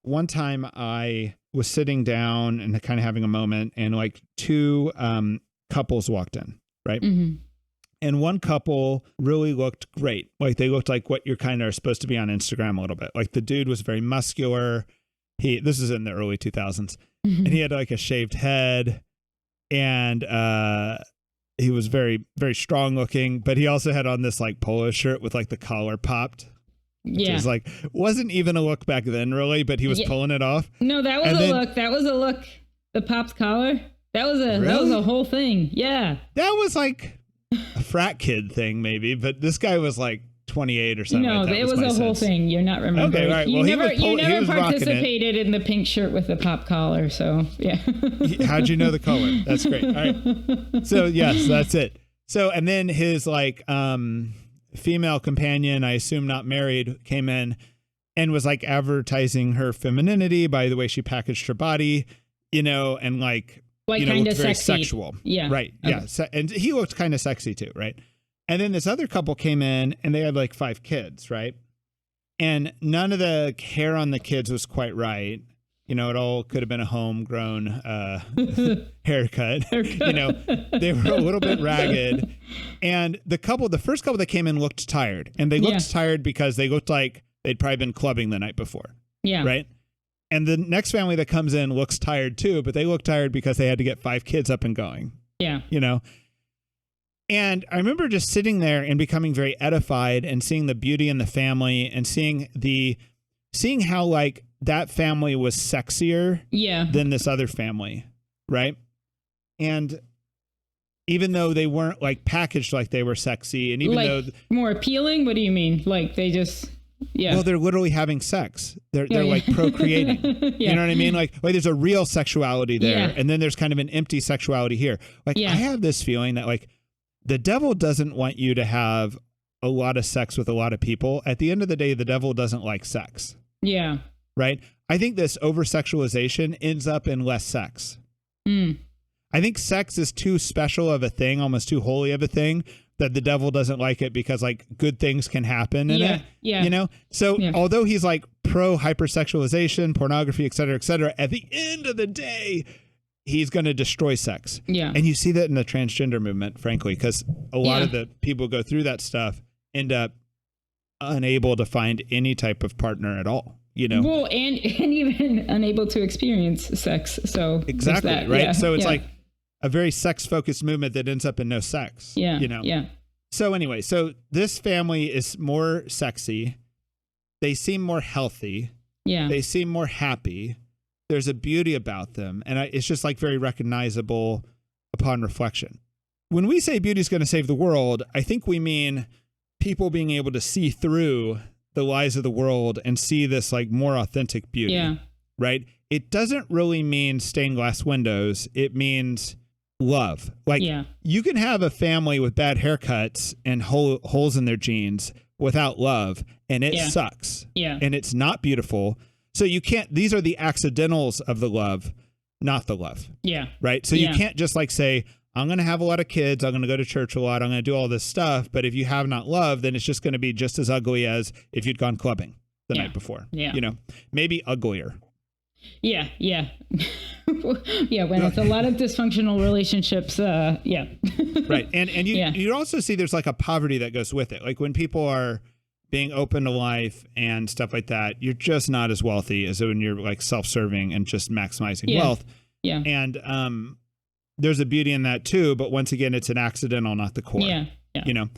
one time I was sitting down and kind of having a moment, and like two couples walked in, right? Mm-hmm. And one couple really looked great. Like they looked like what you're kind of supposed to be on Instagram a little bit. Like the dude was very muscular. This is in the early 2000s, and he had like a shaved head, and he was very, very strong looking, but he also had on this like polo shirt with like the collar popped. Yeah. It was like, wasn't even a look back then really, but he was pulling it off. No, that was look. That was a look. The popped collar. That was a whole thing. Yeah. That was like a frat kid thing maybe, but this guy was like 28 or something. No, like that it was a whole thing. You're not remembering. Okay, right. You Well, you never participated in the pink shirt with the pop collar, so yeah. How'd you know the color? That's great. All right. So yes, that's it. So, and then his like female companion, I assume not married, came in and was like advertising her femininity by the way she packaged her body, and like kind of very sexy. sexual. Yeah. Right. Okay. Yeah. And he looked kind of sexy too. Right. And then this other couple came in and they had like 5 kids. Right. And none of the hair on the kids was quite right. It all could have been a homegrown haircut. They were a little bit ragged. And the first couple that came in looked tired. And they looked tired because they looked like they'd probably been clubbing the night before. Yeah. Right. And the next family that comes in looks tired too, but they look tired because they had to get 5 kids up and going. Yeah. And I remember just sitting there and becoming very edified and seeing the beauty in the family and seeing how like that family was sexier than this other family. Right. And even though they weren't like packaged like they were sexy, and even though more appealing, what do you mean? Like they just... Yeah. Well, they're literally having sex. They're like procreating. You know what I mean? Like there's a real sexuality there, and then there's kind of an empty sexuality here. Like I have this feeling that like the devil doesn't want you to have a lot of sex with a lot of people. At the end of the day, the devil doesn't like sex. Yeah. Right? I think this over-sexualization ends up in less sex. I think sex is too special of a thing, almost too holy of a thing, that the devil doesn't like it because like good things can happen in it. Yeah. So although he's like pro hyper-sexualization, pornography, et cetera, at the end of the day, he's going to destroy sex. Yeah. And you see that in the transgender movement, frankly, because a lot of the people who go through that stuff end up unable to find any type of partner at all. Well, and even unable to experience sex. So exactly. Right. Yeah. So it's like a very sex-focused movement that ends up in no sex. Yeah. Yeah. So anyway, so this family is more sexy. They seem more healthy. Yeah. They seem more happy. There's a beauty about them. And it's just like very recognizable upon reflection. When we say beauty is going to save the world, I think we mean people being able to see through the lies of the world and see this like more authentic beauty. Yeah. Right? It doesn't really mean stained glass windows. It means love. Like you can have a family with bad haircuts and holes in their jeans without love, and it sucks. Yeah. And it's not beautiful. So you can't, these are the accidentals of the love, not the love. Yeah. Right. So you can't just like say, I'm going to have a lot of kids. I'm going to go to church a lot. I'm going to do all this stuff. But if you have not love, then it's just going to be just as ugly as if you'd gone clubbing the night before. Yeah. Maybe uglier. Yeah. Yeah. Yeah. When it's a lot of dysfunctional relationships. Right. And you also see there's like a poverty that goes with it. Like when people are being open to life and stuff like that, you're just not as wealthy as when you're like self-serving and just maximizing wealth. Yeah. And, there's a beauty in that too, but once again, it's an accidental, not the core. Yeah. You know,